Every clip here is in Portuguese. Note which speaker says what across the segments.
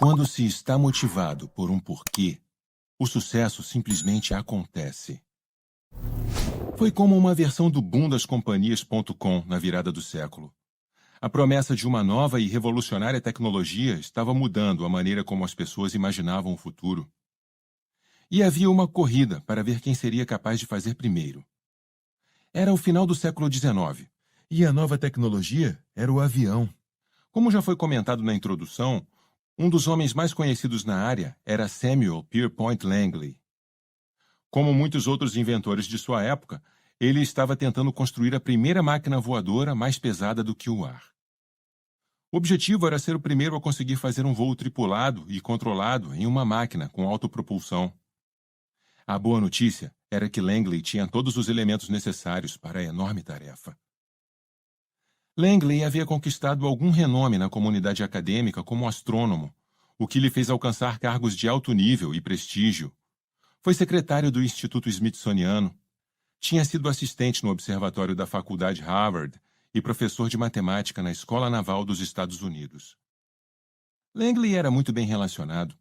Speaker 1: Quando se está motivado por um porquê, o sucesso simplesmente acontece. Foi como uma versão do boom das companhias.com na virada do século. A promessa de uma nova e revolucionária tecnologia estava mudando a maneira como as pessoas imaginavam o futuro. E havia uma corrida para ver quem seria capaz de fazer primeiro. Era o final do século XIX, e a nova tecnologia era o avião. Como já foi comentado na introdução, um dos homens mais conhecidos na área era Samuel Pierpont Langley. Como muitos outros inventores de sua época, ele estava tentando construir a primeira máquina voadora mais pesada do que o ar. O objetivo era ser o primeiro a conseguir fazer um voo tripulado e controlado em uma máquina com autopropulsão. A boa notícia era que Langley tinha todos os elementos necessários para a enorme tarefa. Langley havia conquistado algum renome na comunidade acadêmica como astrônomo, o que lhe fez alcançar cargos de alto nível e prestígio. Foi secretário do Instituto Smithsoniano, tinha sido assistente no observatório da Faculdade Harvard e professor de matemática na Escola Naval dos Estados Unidos. Langley era muito bem relacionado.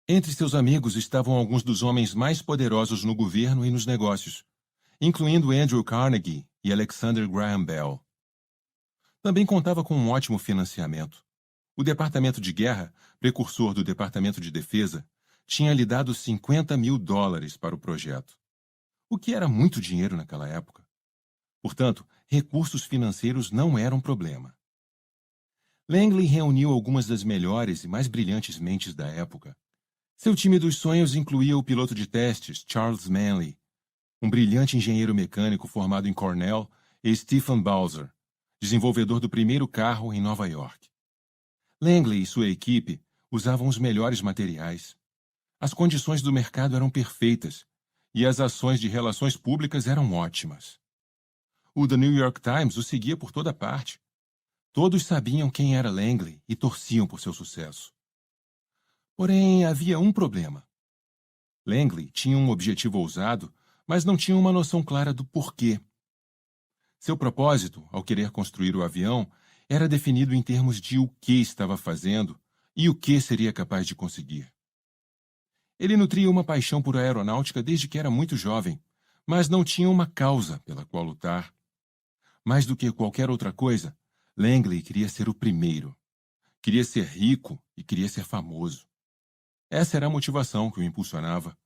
Speaker 1: Entre seus amigos estavam alguns dos homens mais poderosos no governo e nos negócios, incluindo Andrew Carnegie e Alexander Graham Bell. Também contava com um ótimo financiamento. O Departamento de Guerra, precursor do Departamento de Defesa, tinha lhe dado $50 mil para o projeto, o que era muito dinheiro naquela época. Portanto, recursos financeiros não eram um problema. Langley reuniu algumas das melhores e mais brilhantes mentes da época. Seu time dos sonhos incluía o piloto de testes Charles Manley, um brilhante engenheiro mecânico formado em Cornell, e Stephen Balzer, desenvolvedor do primeiro carro em Nova York. Langley e sua equipe usavam os melhores materiais. As condições do mercado eram perfeitas e as ações de relações públicas eram ótimas. O The New York Times o seguia por toda parte. Todos sabiam quem era Langley e torciam por seu sucesso. Porém, havia um problema. Langley tinha um objetivo ousado, mas não tinha uma noção clara do porquê. Seu propósito, ao querer construir o avião, era definido em termos de o que estava fazendo e o que seria capaz de conseguir. Ele nutria uma paixão por aeronáutica desde que era muito jovem, mas não tinha uma causa pela qual lutar. Mais do que qualquer outra coisa, Langley queria ser o primeiro. Queria ser rico e queria ser famoso. Essa era a motivação que o impulsionava.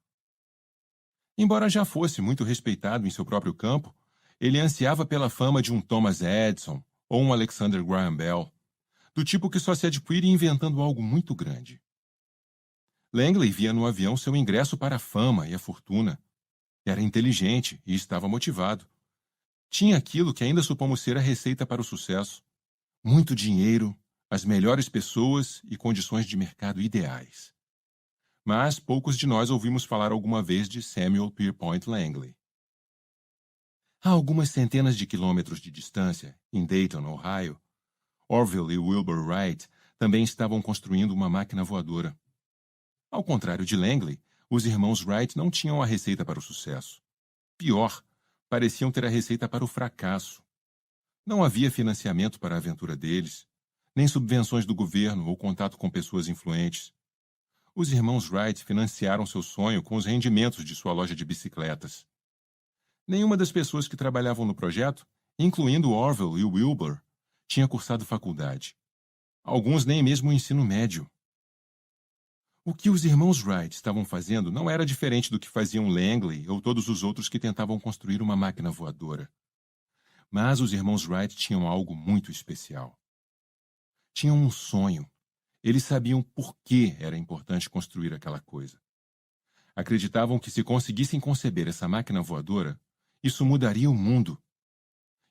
Speaker 1: Embora já fosse muito respeitado em seu próprio campo, ele ansiava pela fama de um Thomas Edison ou um Alexander Graham Bell, do tipo que só se adquire inventando algo muito grande. Langley via no avião seu ingresso para a fama e a fortuna. Era inteligente e estava motivado. Tinha aquilo que ainda supomos ser a receita para o sucesso: muito dinheiro, as melhores pessoas e condições de mercado ideais. Mas poucos de nós ouvimos falar alguma vez de Samuel Pierpont Langley. A algumas centenas de quilômetros de distância, em Dayton, Ohio, Orville e Wilbur Wright também estavam construindo uma máquina voadora. Ao contrário de Langley, os irmãos Wright não tinham a receita para o sucesso. Pior, pareciam ter a receita para o fracasso. Não havia financiamento para a aventura deles, nem subvenções do governo ou contato com pessoas influentes. Os irmãos Wright financiaram seu sonho com os rendimentos de sua loja de bicicletas. Nenhuma das pessoas que trabalhavam no projeto, incluindo Orville e Wilbur, tinha cursado faculdade. Alguns nem mesmo o ensino médio. O que os irmãos Wright estavam fazendo não era diferente do que faziam Langley ou todos os outros que tentavam construir uma máquina voadora. Mas os irmãos Wright tinham algo muito especial. Tinham um sonho. Eles sabiam por que era importante construir aquela coisa. Acreditavam que se conseguissem conceber essa máquina voadora, isso mudaria o mundo.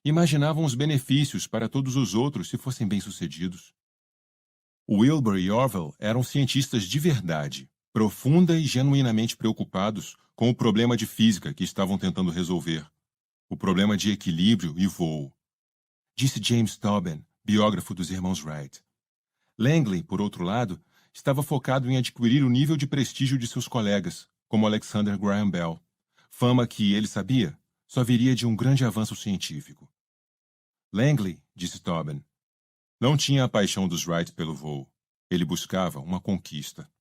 Speaker 1: Imaginavam os benefícios para todos os outros se fossem bem-sucedidos. Wilbur e Orville eram cientistas de verdade, profunda e genuinamente preocupados com o problema de física que estavam tentando resolver, o problema de equilíbrio e voo. Disse James Tobin, biógrafo dos irmãos Wright. Langley, por outro lado, estava focado em adquirir o nível de prestígio de seus colegas, como Alexander Graham Bell, fama que, ele sabia, só viria de um grande avanço científico. Langley, disse Tobin, não tinha a paixão dos Wright pelo voo. Ele buscava uma conquista.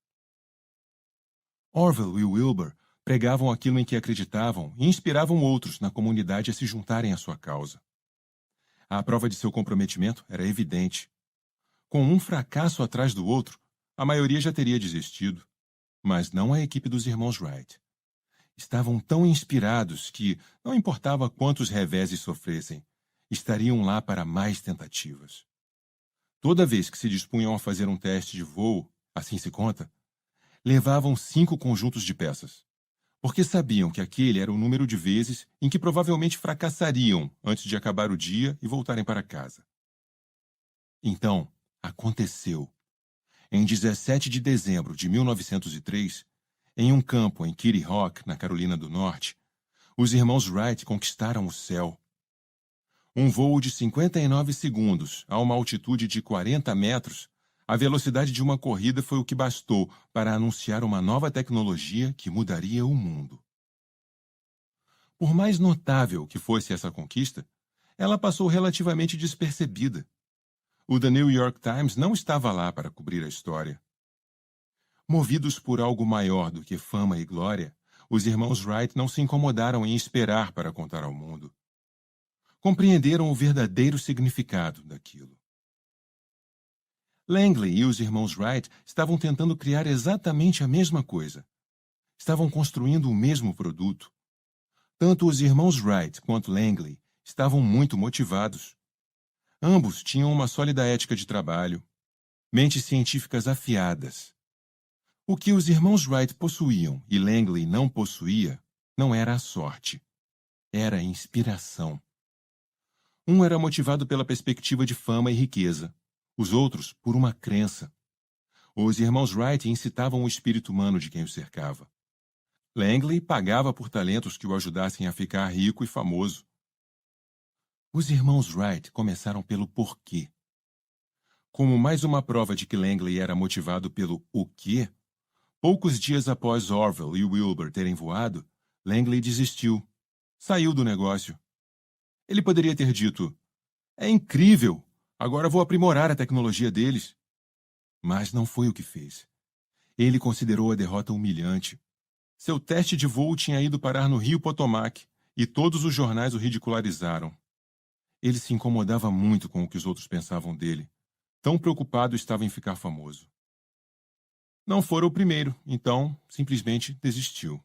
Speaker 1: Orville e Wilbur pregavam aquilo em que acreditavam e inspiravam outros na comunidade a se juntarem à sua causa. A prova de seu comprometimento era evidente. Com um fracasso atrás do outro, a maioria já teria desistido, mas não a equipe dos irmãos Wright. Estavam tão inspirados que, não importava quantos reveses sofressem, estariam lá para mais tentativas. Toda vez que se dispunham a fazer um teste de voo, assim se conta, levavam 5 conjuntos de peças, porque sabiam que aquele era o número de vezes em que provavelmente fracassariam antes de acabar o dia e voltarem para casa. Então, aconteceu. Em 17 de dezembro de 1903, em um campo em Kitty Hawk, na Carolina do Norte, os irmãos Wright conquistaram o céu. Um voo de 59 segundos a uma altitude de 40 metros, a velocidade de uma corrida foi o que bastou para anunciar uma nova tecnologia que mudaria o mundo. Por mais notável que fosse essa conquista, ela passou relativamente despercebida. O The New York Times não estava lá para cobrir a história. Movidos por algo maior do que fama e glória, os irmãos Wright não se incomodaram em esperar para contar ao mundo. Compreenderam o verdadeiro significado daquilo. Langley e os irmãos Wright estavam tentando criar exatamente a mesma coisa. Estavam construindo o mesmo produto. Tanto os irmãos Wright quanto Langley estavam muito motivados. Ambos tinham uma sólida ética de trabalho, mentes científicas afiadas. O que os irmãos Wright possuíam e Langley não possuía não era a sorte. Era a inspiração. Um era motivado pela perspectiva de fama e riqueza, os outros por uma crença. Os irmãos Wright incitavam o espírito humano de quem o cercava. Langley pagava por talentos que o ajudassem a ficar rico e famoso. Os irmãos Wright começaram pelo porquê. Como mais uma prova de que Langley era motivado pelo o quê, poucos dias após Orville e Wilbur terem voado, Langley desistiu. Saiu do negócio. Ele poderia ter dito: "É incrível! Agora vou aprimorar a tecnologia deles." Mas não foi o que fez. Ele considerou a derrota humilhante. Seu teste de voo tinha ido parar no Rio Potomac e todos os jornais o ridicularizaram. Ele se incomodava muito com o que os outros pensavam dele. Tão preocupado estava em ficar famoso. Não fora o primeiro, então simplesmente desistiu.